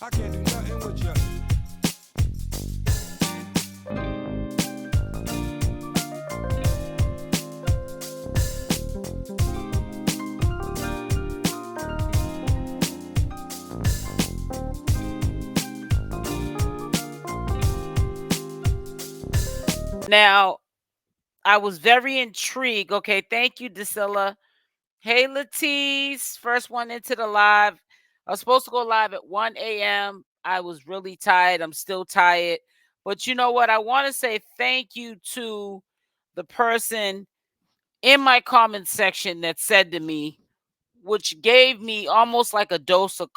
I can't do nothing with you. Now, I was very intrigued. Okay, thank you, Drusilla. Hey, Latisse, first one into the live. I was supposed to go live at 1 a.m. I was really tired. I'm still tired. But you know what? I want to say thank you to the person in my comment section that said to me, which gave me almost like a dose of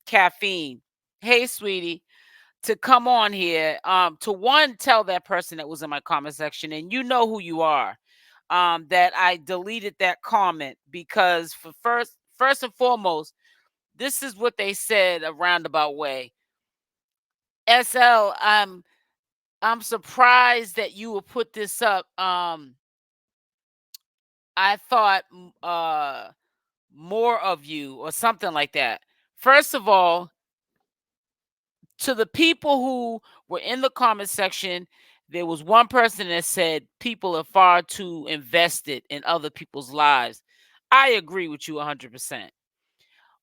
caffeine. Hey, sweetie, to come on here, to one, tell that person that was in my comment section, and you know who you are, that I deleted that comment because for first and foremost, this is what they said a roundabout way. SL, I'm surprised that you would put this up. I thought more of you or something like that. First of all, to the people who were in the comment section, there was one person that said people are far too invested in other people's lives. I agree with you 100%.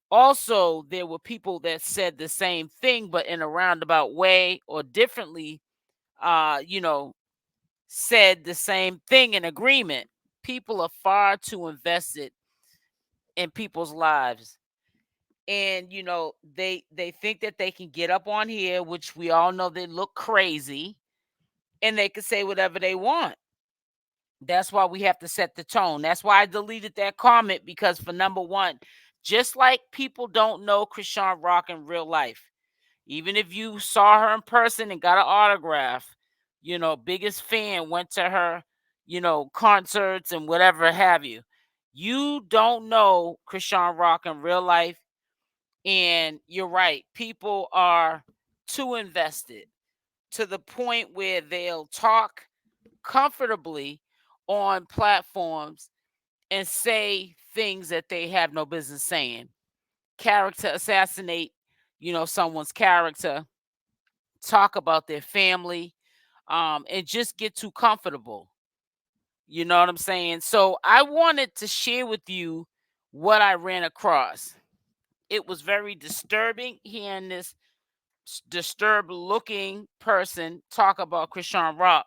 Also, there were people that said the same thing, but in a roundabout way or differently, you know, said the same thing in agreement. People are far too invested in people's lives. And they think that they can get up on here, which we all know they look crazy, and they can say whatever they want. That's why we have to set the tone. That's why I deleted that comment, because for number one, just like people don't know Chrisean Rock in real life, even if you saw her in person and got an autograph, biggest fan, went to her, concerts and whatever have you. You don't know Chrisean Rock in real life. And you're right. People are too invested to the point where they'll talk comfortably on platforms and say things that they have no business saying. Character assassinate, someone's character, talk about their family, and just get too comfortable. You know what I'm saying? So I wanted to share with you what I ran across. It was very disturbing hearing this disturbed looking person talk about Chrisean Rock.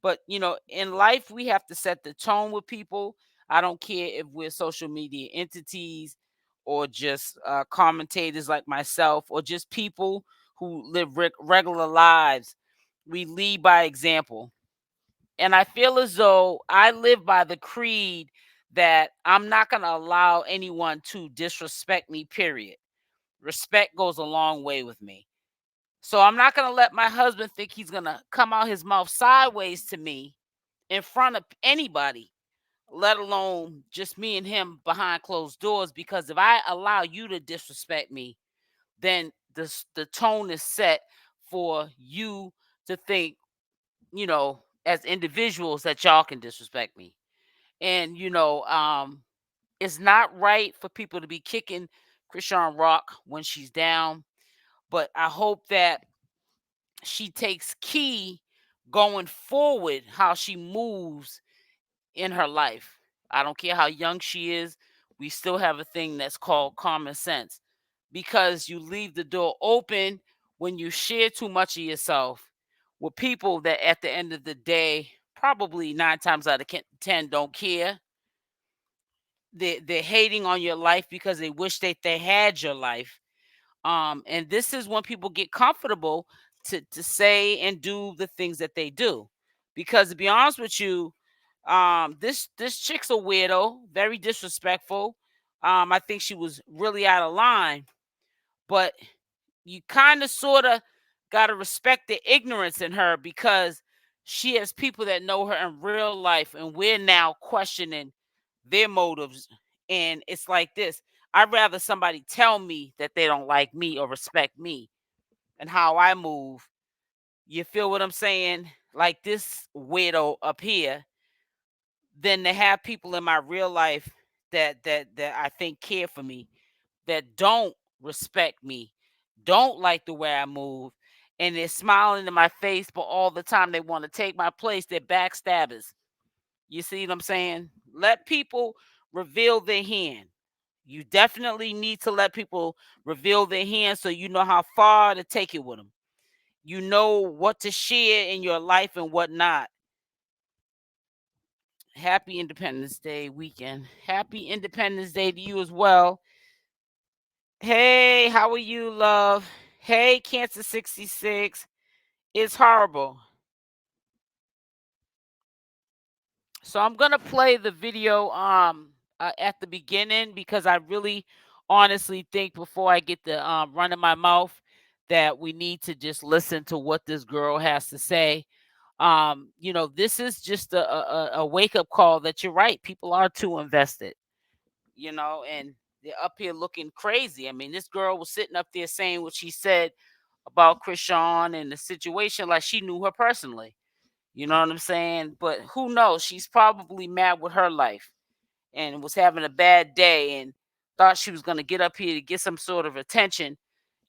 But in life, we have to set the tone with people. I don't care if we're social media entities or just commentators like myself or just people who live regular lives. We lead by example. And I feel as though I live by the creed that I'm not going to allow anyone to disrespect me, period. Respect goes a long way with me. So I'm not going to let my husband think he's going to come out his mouth sideways to me in front of anybody, let alone just me and him behind closed doors. Because if I allow you to disrespect me, then the tone is set for you to think, as individuals, that y'all can disrespect me. And it's not right for people to be kicking Chrisean Rock when she's down. But I hope that she takes key going forward how she moves in her life. I don't care how young she is. We still have a thing that's called common sense, because you leave the door open when you share too much of yourself with people that at the end of the day, probably 9 times out of 10 don't care. They're hating on your life because they wish that they had your life. And this is when people get comfortable to say and do the things that they do. Because to be honest with you, this chick's a weirdo, very disrespectful. I think she was really out of line, but you kind of sort of got to respect the ignorance in her, because she has people that know her in real life, and we're now questioning their motives. And it's like this: I'd rather somebody tell me that they don't like me or respect me and how I move. You feel what I'm saying? Like this widow up here, than to have people in my real life that I think care for me, that don't respect me, don't like the way I move, and they're smiling in my face, but all the time they want to take my place. They're backstabbers. You see what I'm saying? Let people reveal their hand. You definitely need to let people reveal their hand, so you know how far to take it with them. You know what to share in your life and what not. Happy Independence Day weekend. Happy Independence Day to you as well. Hey, how are you, love? Hey, Cancer 66. It's horrible. So I'm gonna play the video at the beginning, because I really honestly think, before I get the running my mouth, that we need to just listen to what this girl has to say. This is just a wake up call that you're right. People are too invested, and they're up here looking crazy. I mean, this girl was sitting up there saying what she said about Chrisean and the situation like she knew her personally. You know what I'm saying? But who knows? She's probably mad with her life and was having a bad day and thought she was going to get up here to get some sort of attention.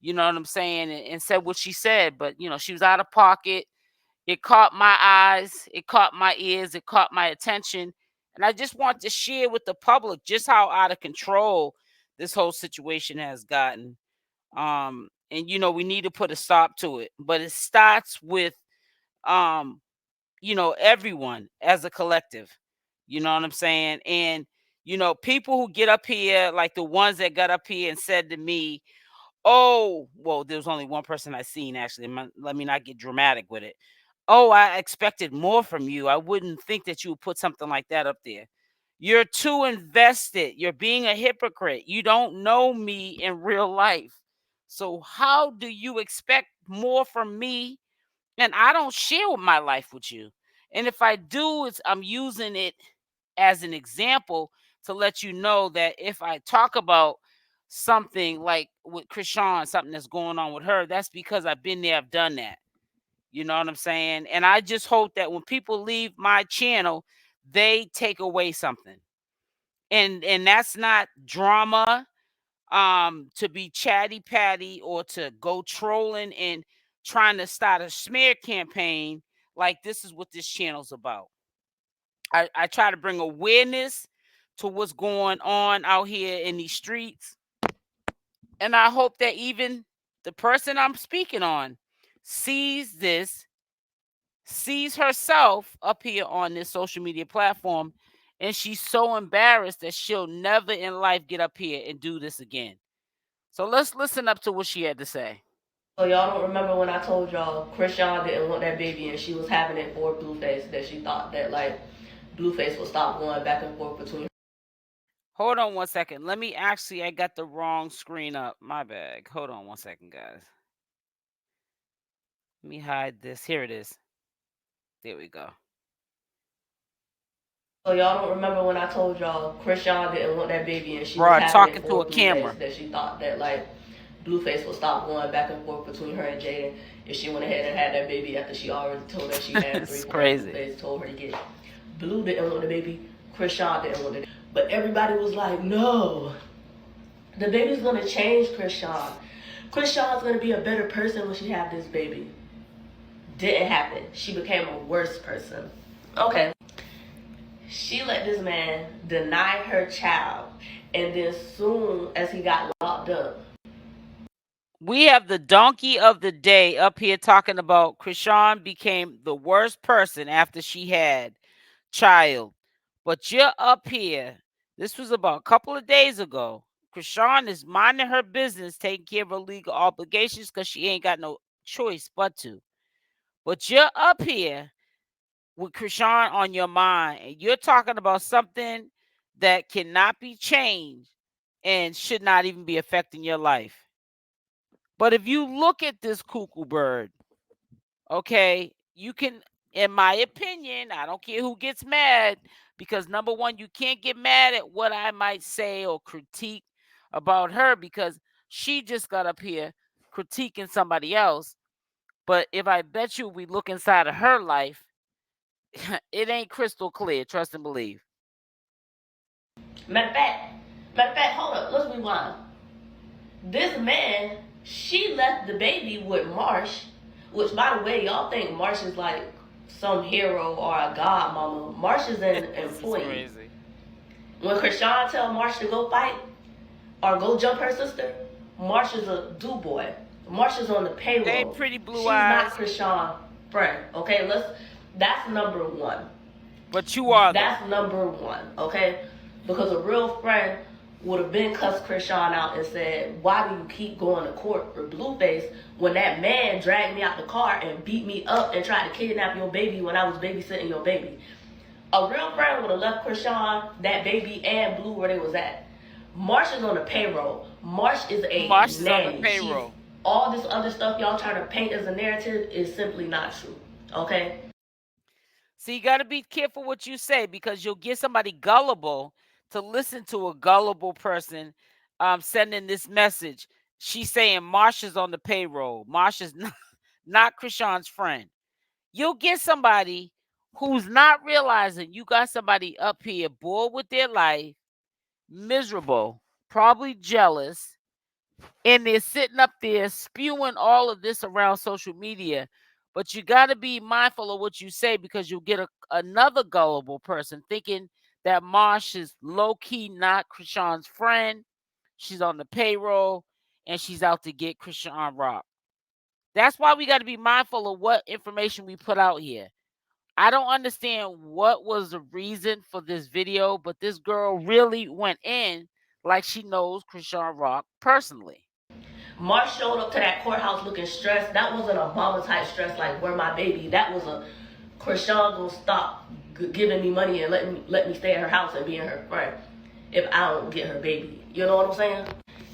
You know what I'm saying? And said what she said. But, she was out of pocket. It caught my eyes. It caught my ears. It caught my attention. And I just want to share with the public just how out of control this whole situation has gotten. And, we need to put a stop to it. But it starts with, um, everyone as a collective. You know what I'm saying? And, people who get up here, like the ones that got up here and said to me, oh, well, there was only one person I seen, actually. Let me not get dramatic with it. Oh, I expected more from you. I wouldn't think that you would put something like that up there. You're too invested. You're being a hypocrite. You don't know me in real life. So how do you expect more from me? And I don't share my life with you. And if I do, I'm using it as an example to let you know that if I talk about something like with Chrisean, something that's going on with her, that's because I've been there, I've done that. You know what I'm saying? And I just hope that when people leave my channel, they take away something. And that's not drama, to be chatty patty or to go trolling and trying to start a smear campaign. Like, this is what this channel's about. I try to bring awareness to what's going on out here in these streets. And I hope that even the person I'm speaking on sees this, sees herself up here on this social media platform, and she's so embarrassed that she'll never in life get up here and do this again. So let's listen up to what she had to say. So y'all don't remember when I told y'all Chrisean didn't want that baby and she was having it for Blueface, that she thought that like Blueface would stop going back and forth between. Hold on one second. Let me actually, I got the wrong screen up. My bag. Hold on one second, guys. Let me hide this. Here it is. There we go. So y'all don't remember when I told y'all Chrisean didn't want that baby and she was having it for Blueface, that she thought that like Blueface would stop going back and forth between her and Jaidyn if she went ahead and had that baby after she already told her she had three. Crazy. Blueface told her to get it. Blue didn't want the baby. Chrisean didn't want it. But everybody was like, no, the baby's gonna change Chrisean. Chrisean's gonna be a better person when she have this baby. Didn't happen. She became a worse person. Okay. She let this man deny her child, and then soon as he got locked up. We have the donkey of the day up here talking about Chrisean became the worst person after she had child. But you're up here. This was about a couple of days ago. Chrisean is minding her business, taking care of her legal obligations because she ain't got no choice but to. But you're up here with Chrisean on your mind, and you're talking about something that cannot be changed and should not even be affecting your life. But if you look at this cuckoo bird, okay, you can, in my opinion, I don't care who gets mad, because number one, you can't get mad at what I might say or critique about her, because she just got up here critiquing somebody else. But if I bet you we look inside of her life, it ain't crystal clear. Trust and believe. Matter of fact, hold up, let's rewind. This man, she left the baby with Marsh, which, by the way, y'all think Marsh is like some hero or a godmama. Marsh is an employee. When Chrisean tell Marsh to go fight or go jump her sister, Marsh is a do-boy. Marsh is on the payroll. They pretty blue She's eyes. She's not Chrisean's friend. Okay, that's number one. But you are. That's number one, okay? Because a real friend would have been cussed Chrisean out and said, why do you keep going to court for Blueface when that man dragged me out the car and beat me up and tried to kidnap your baby when I was babysitting your baby? A real friend would have left Chrisean, that baby, and Blue where they was at. Marsh is on the payroll. Marsh is a nanny. On the payroll. All this other stuff y'all trying to paint as a narrative is simply not true, okay? So you got to be careful what you say, because you'll get somebody gullible to listen to a gullible person sending this message. She's saying Marsha's on the payroll. Marsha's not Chrisean's friend. You'll get somebody who's not realizing you got somebody up here bored with their life, miserable, probably jealous, and they're sitting up there spewing all of this around social media. But you got to be mindful of what you say, because you'll get another gullible person thinking that Marsh is low-key not Chrisean's friend. She's on the payroll, and she's out to get Chrisean Rock. That's why we got to be mindful of what information we put out here. I don't understand what was the reason for this video, but this girl really went in like she knows Chrisean Rock personally. Marsh showed up to that courthouse looking stressed. That wasn't a mama type stress like, where my baby? That was a Chrisean gonna stop giving me money and let me stay at her house and being her friend if I don't get her baby. You know what I'm saying?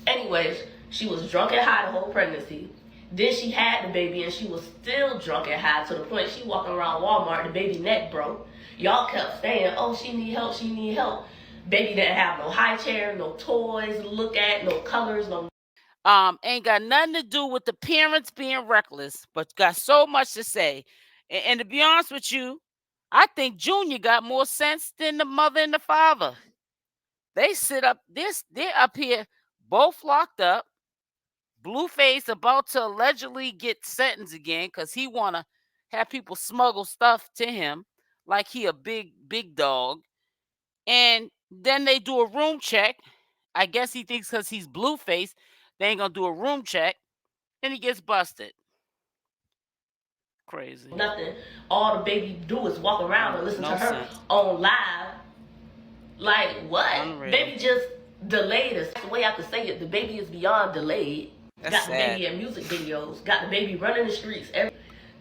Anyways, she was drunk and high the whole pregnancy. Then she had the baby and she was still drunk and high to the point she walking around Walmart, the baby neck broke. Y'all kept saying, oh, she need help, she need help. Baby didn't have no high chair, no toys to look at, no colors, no... Ain't got nothing to do with the parents being reckless, but got so much to say. And to be honest with you, I think Junior got more sense than the mother and the father. They sit up they're up here both locked up. Blueface about to allegedly get sentenced again because he want to have people smuggle stuff to him like he a big dog. And then they do a room check. I guess he thinks because he's Blueface, they ain't gonna do a room check, and he gets busted. Crazy. Nothing. All the baby do is walk around and listen to her on live. Like, what? Unreal. Baby just delayed us. That's the way I could say it. The baby is beyond delayed. That's got sad. The baby in music videos. Got the baby running the streets.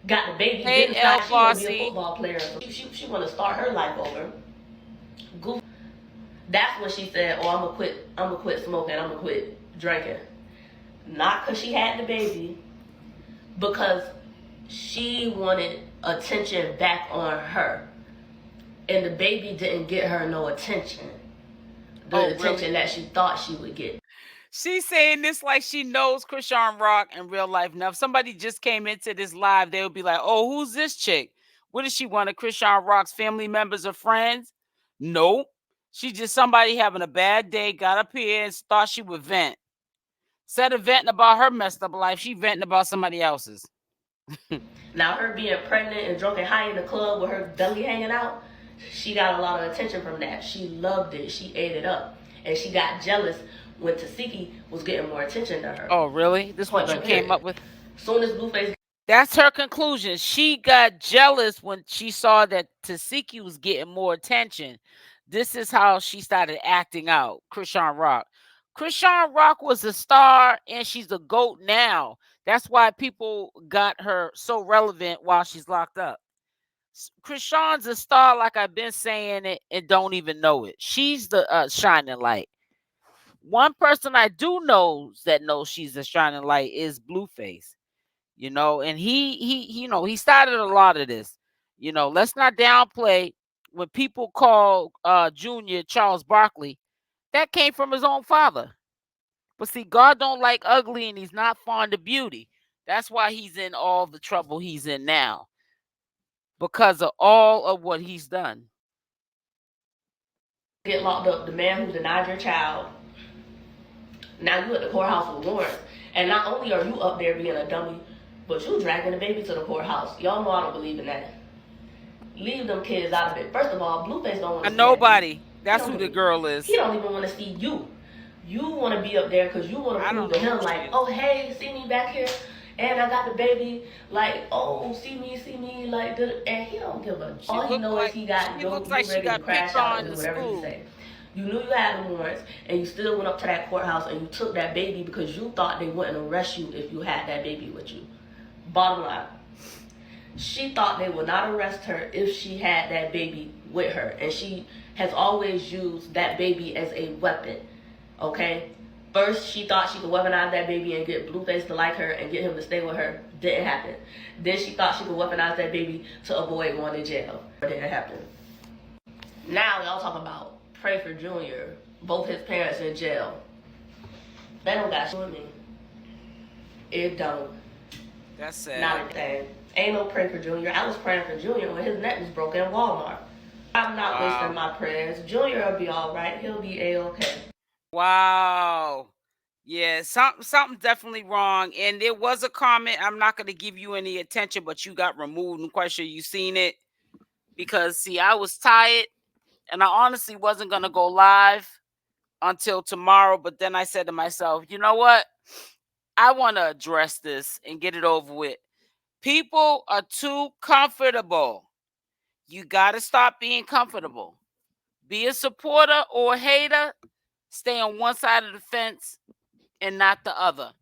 Got the baby hey, getting shot. She want to be a football player. So she want to start her life over. Goof. That's when she said, oh, I'm gonna quit smoking. I'm gonna quit drinking. Not because she had the baby. Because she wanted attention back on her. And the baby didn't get her no attention. The attention that she thought she would get. She's saying this like she knows Chrisean Rock in real life. Now, if somebody just came into this live, they would be like, oh, who's this chick? What does she want? Chrisean Rock's family members or friends? Nope. She's just somebody having a bad day, got up here and thought she would vent. Instead of venting about her messed up life, she venting about somebody else's. Now, her being pregnant and drunk and high in the club with her belly hanging out, she got a lot of attention from that. She loved it. She ate it up. And she got jealous when Tasiki was getting more attention to her. Oh, really? This is what you came up with? Soon as Blueface... That's her conclusion. She got jealous when she saw that Tasiki was getting more attention. This is how she started acting out, Chrisean Rock. Chrisean Rock was a star and she's a GOAT now. That's why people got her so relevant while she's locked up. Chrisean's a star, like I've been saying it, and don't even know it. She's the shining light. One person I do knows that knows she's a shining light is Blueface. And he started a lot of this. Let's not downplay when people call Junior Charles Barkley. That came from his own father. But see, God don't like ugly and he's not fond of beauty. That's why he's in all the trouble he's in now. Because of all of what he's done. Get locked up, the man who denied your child. Now you at the courthouse with warrants. And not only are you up there being a dummy, but you dragging the baby to the courthouse. Y'all know I don't believe in that. Leave them kids out of it. First of all, Blueface don't want to see nobody. That's who the girl is. He don't even want to see you. You want to be up there because you want to prove to him like, oh, hey, see me back here? And I got the baby, like, oh, see me, like, and he don't give a. All he knows is he got she looks like she got picked on in school. You knew you had the warrants, and you still went up to that courthouse and you took that baby because you thought they wouldn't arrest you if you had that baby with you. Bottom line, she thought they would not arrest her if she had that baby with her, and she has always used that baby as a weapon. Okay. First, she thought she could weaponize that baby and get Blueface to like her and get him to stay with her. Didn't happen. Then she thought she could weaponize that baby to avoid going to jail. Didn't happen. Now y'all talk about pray for Junior. Both his parents in jail. That don't got shit with me. It don't. That's sad. Not a thing. Ain't no pray for Junior. I was praying for Junior when his neck was broken in Walmart. I'm not wasting my prayers. Junior will be all right. He'll be A-okay. Wow. Yeah, something definitely wrong. And there was a comment. I'm not going to give you any attention, but you got removed. I'm quite sure you seen it. Because, see, I was tired. And I honestly wasn't going to go live until tomorrow. But then I said to myself, you know what? I want to address this and get it over with. People are too comfortable. You got to stop being comfortable. Be a supporter or a hater. Stay on one side of the fence and not the other.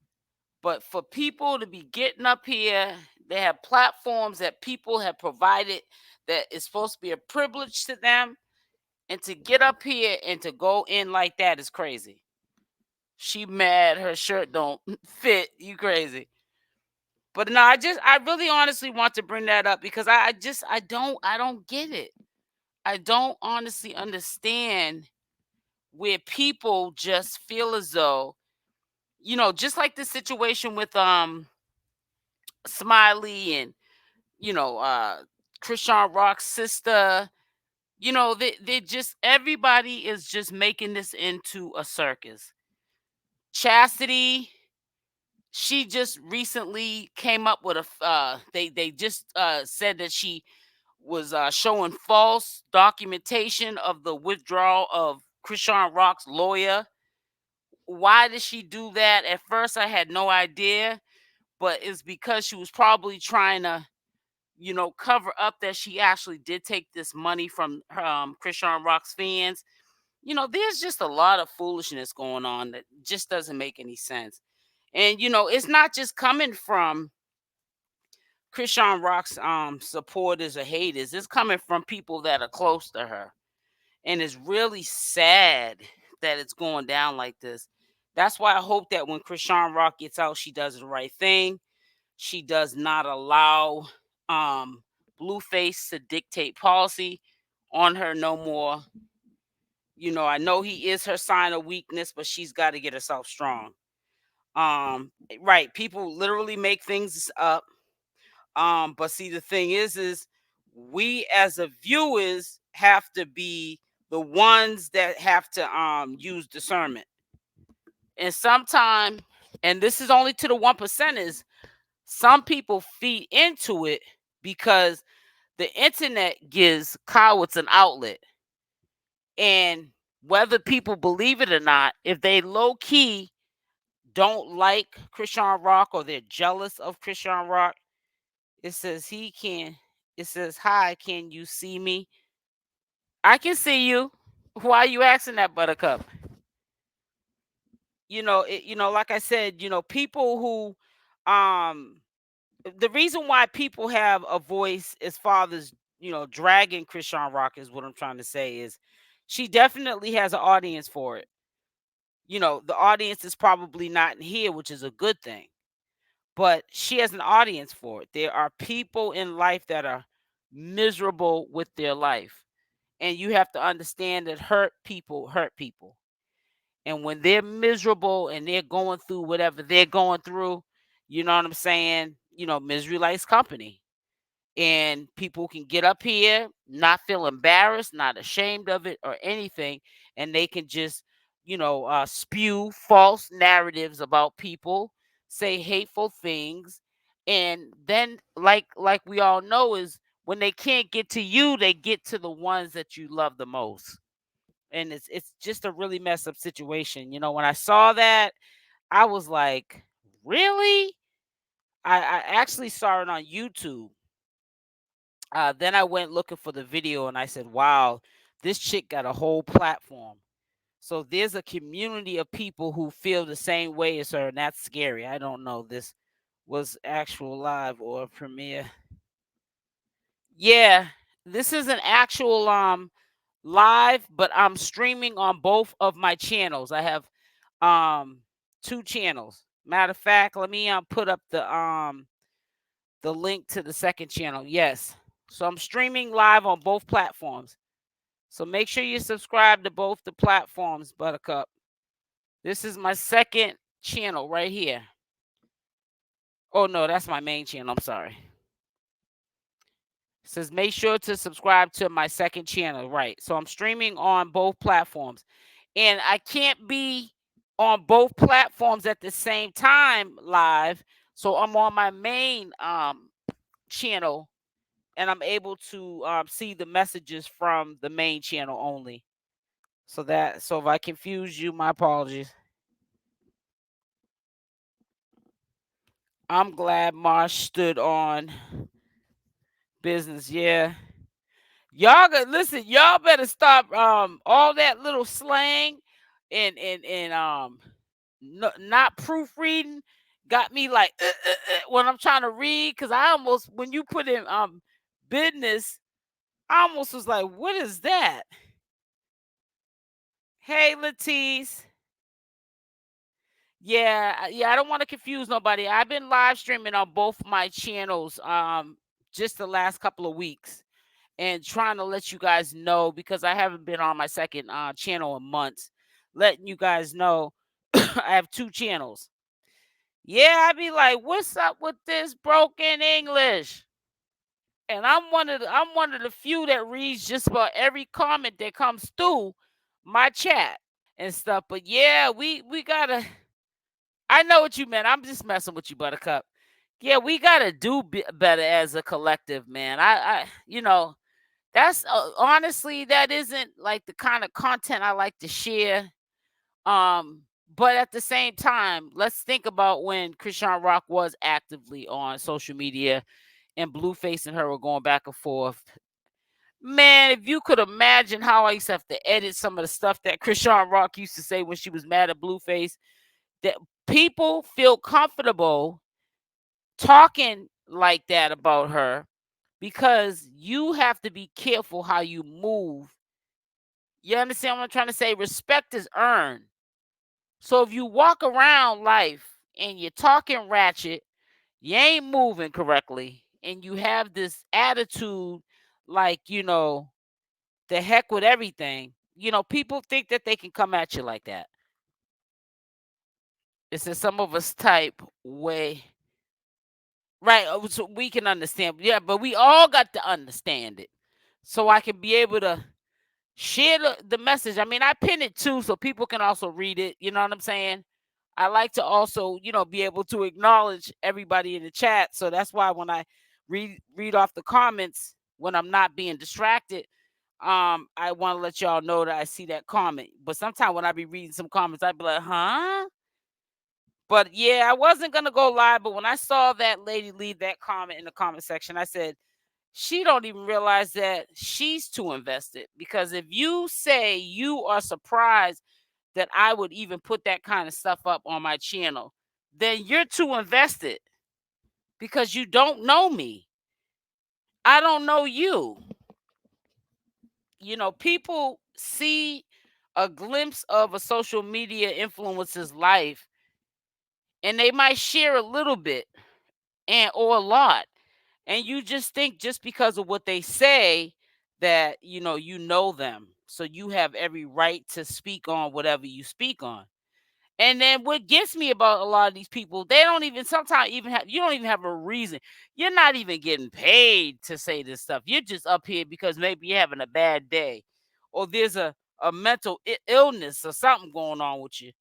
But for people to be getting up here, they have platforms that people have provided that is supposed to be a privilege to them. And to get up here and to go in like that is crazy. She mad her shirt don't fit. You crazy. But no, I really honestly want to bring that up because I don't get it. I don't honestly understand where people just feel as though, just like the situation with Smiley and Chrisean Rock's sister, they just, everybody is just making this into a circus. Chastity, she just recently came up with they just said that she was showing false documentation of the withdrawal of Chrisean Rock's lawyer. Why did she do that? At first, I had no idea, but it's because she was probably trying to, cover up that she actually did take this money from Chrisean Rock's fans. There's just a lot of foolishness going on that just doesn't make any sense. And, it's not just coming from Chrisean Rock's supporters or haters. It's coming from people that are close to her. And it's really sad that it's going down like this. That's why I hope that when Chrisean Rock gets out, she does the right thing. She does not allow Blueface to dictate policy on her no more. I know he is her sign of weakness, but she's got to get herself strong. Right. People literally make things up. But see, the thing is we as a viewers have to be the ones that have to use discernment. And sometimes, and this is only to the 1%ers, some people feed into it because the internet gives cowards an outlet. And whether people believe it or not, if they low key don't like Chrisean Rock or they're jealous of Chrisean Rock, it says it says, hi, can you see me? I can see you. Why are you asking that, Buttercup? like I said, people who, the reason why people have a voice as far as, dragging Chrisean Rock is what I'm trying to say is she definitely has an audience for it. The audience is probably not in here, which is a good thing, but she has an audience for it. There are people in life that are miserable with their life. And you have to understand that hurt people. And when they're miserable and they're going through whatever they're going through, you know what I'm saying? Misery likes company. And people can get up here, not feel embarrassed, not ashamed of it or anything. And they can just, spew false narratives about people, say hateful things. And then, like we all know, is when they can't get to you, they get to the ones that you love the most. And it's just a really messed up situation. When I saw that, I was like, really? I actually saw it on YouTube. Then I went looking for the video and I said, wow, this chick got a whole platform. So there's a community of people who feel the same way as her, and that's scary. I don't know. This was actual live or premiere. Yeah, this is an actual live, but I'm streaming on both of my channels. I have two channels. Matter of fact, let me put up the link to the second channel. Yes. So I'm streaming live on both platforms. So make sure you subscribe to both the platforms, Buttercup. This is my second channel right here. Oh no, that's my main channel. I'm sorry. It says make sure to subscribe to my second channel. Right. So I'm streaming on both platforms. And I can't be on both platforms at the same time live. So I'm on my main channel and I'm able to see the messages from the main channel only. So if I confuse you, my apologies. I'm glad Marsh stood on business. Yeah. Listen, y'all better stop all that little slang and not proofreading got me like when I'm trying to read, because I almost, when you put in business, I almost was like, what is that? Hey, Latisse. Yeah, I don't want to confuse nobody. I've been live streaming on both my channels just the last couple of weeks and trying to let you guys know, because I haven't been on my second channel in months, letting you guys know I have two channels. Yeah, I'd be like, what's up with this broken English? And I'm one of the few that reads just about every comment that comes through my chat and stuff. But yeah, we gotta. I know what you meant. I'm just messing with you, Buttercup. Yeah, we gotta do better as a collective, man. That's honestly, that isn't like the kind of content I like to share. But at the same time, let's think about when Chrisean Rock was actively on social media and Blueface and her were going back and forth. Man, if you could imagine how I used to have to edit some of the stuff that Chrisean Rock used to say when she was mad at Blueface, that people feel comfortable talking like that about her because you have to be careful how you move. You understand what I'm trying to say? Respect is earned. So if you walk around life and you're talking ratchet, you ain't moving correctly, and you have this attitude like, the heck with everything, people think that they can come at you like that. It's in some of us type way. Right. So we can understand. Yeah, but we all got to understand it. So I can be able to share the message. I mean, I pin it too so people can also read it. You know what I'm saying? I like to also, be able to acknowledge everybody in the chat. So that's why when I read off the comments, when I'm not being distracted, I want to let y'all know that I see that comment. But sometimes when I be reading some comments, I'd be like, huh? But yeah, I wasn't gonna go live, but when I saw that lady leave that comment in the comment section, I said, she don't even realize that she's too invested. Because if you say you are surprised that I would even put that kind of stuff up on my channel, then you're too invested because you don't know me. I don't know you. You know, people see a glimpse of a social media influencer's life and they might share a little bit and or a lot. And you just think just because of what they say that you know them. So you have every right to speak on whatever you speak on. And then what gets me about a lot of these people, they don't even sometimes even have you don't even have a reason. You're not even getting paid to say this stuff. You're just up here because maybe you're having a bad day or there's a mental illness or something going on with you.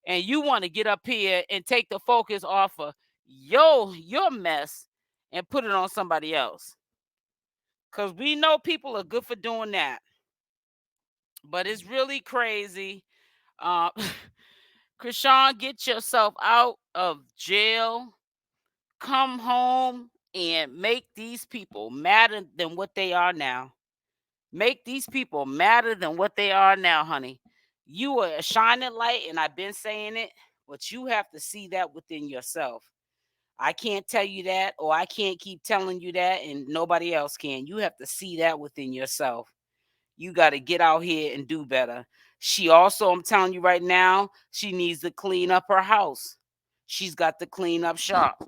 And you want to get up here and take the focus off of your mess and put it on somebody else. Because we know people are good for doing that. But it's really crazy. Uh, Chrisean, get yourself out of jail. Come home and make these people madder than what they are now. Make these people madder than what they are now, honey. You are a shining light, and I've been saying it, but you have to see that within yourself. I can't tell you that, or I can't keep telling you that, and nobody else can. You have to see that within yourself. You got to get out here and do better. She also, I'm telling you right now, she needs to clean up her house. She's got to clean up shop.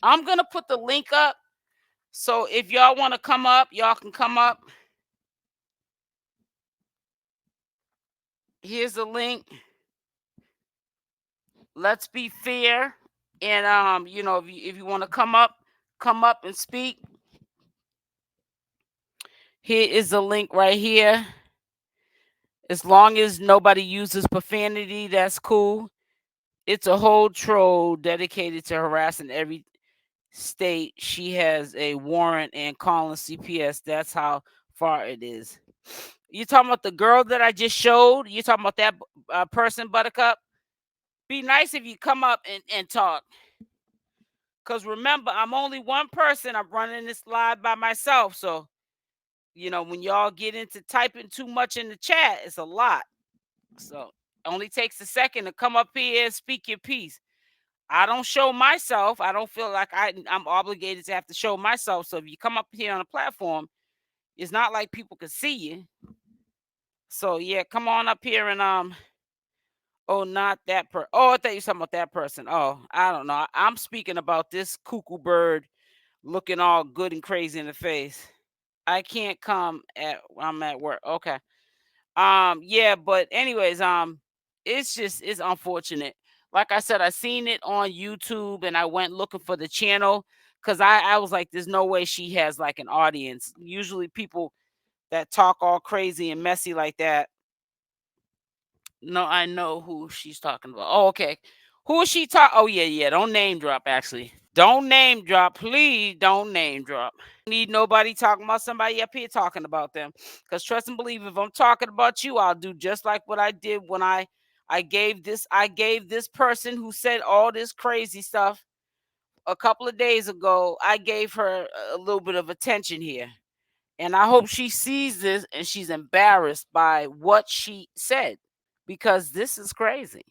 I'm going to put the link up. So if y'all want to come up, y'all can come up. Here's the link. Let's be fair. And if you want to come up and speak. Here is the link right here. As long as nobody uses profanity, that's cool. It's a whole troll dedicated to harassing every state. She has a warrant and calling CPS. That's how far it is. You talking about the girl that I just showed? You talking about that person, Buttercup? Be nice if you come up and talk. Because remember, I'm only one person. I'm running this live by myself. So, when y'all get into typing too much in the chat, it's a lot. So, it only takes a second to come up here and speak your piece. I don't show myself. I don't feel like I'm obligated to have to show myself. So if you come up here on a platform, it's not like people can see you. So yeah, come on up here and oh, not that person. Oh, I thought you were talking about that person. Oh, I don't know. I'm speaking about this cuckoo bird looking all good and crazy in the face. I can't come I'm at work. Okay. Yeah, but anyways, it's unfortunate. Like I said, I seen it on YouTube and I went looking for the channel because I was like, there's no way she has like an audience. Usually people that talk all crazy and messy like that. No, I know who she's talking about. Oh, okay. Who is she talking? Oh, yeah. Don't name drop, actually. Don't name drop. Please don't name drop. Need nobody talking about somebody up here talking about them. Because trust and believe, if I'm talking about you, I'll do just like what I did when I gave this person who said all this crazy stuff a couple of days ago. I gave her a little bit of attention here. And I hope she sees this and she's embarrassed by what she said. Because this is crazy.